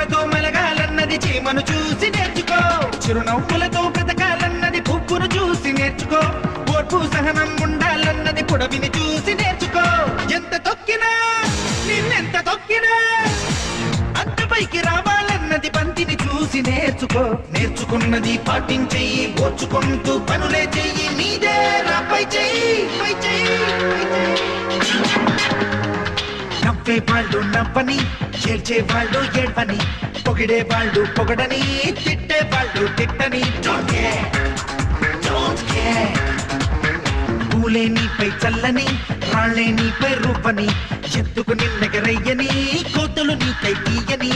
చీమలతో మెలగాలన్నది చీమను చూసి నేర్చుకో చిరునవ్వులతో బ్రతకాలన్నది పువ్వును చూసి నేర్చుకో ఓర్పు సహనం ఉండాలన్నది పొడవిని చూసి నేర్చుకో ఎంత తొక్కినా నిన్నెంత తొక్కినా అంతపైకి రావాలన్నది బంతిని చూసి నేర్చుకో నేర్చుకున్నది పాటించెయ్యి ఓర్చుకుంటూ పనులే చెయ్యి నీదే రాపై చెయ్యి పై చెయ్యి నవ్వే వాళ్ళు నవ్వని ఏడ్చే వాళ్ళు ఏడ్వని పొగిడే వాళ్ళు పొగడని తిట్టే వాళ్ళు తిట్టని పూలే నీపై చల్లని రాళ్లే నీపై రూపని ఎత్తుకు నిన్నెగరయ్యని కోతలు నీకై తీయని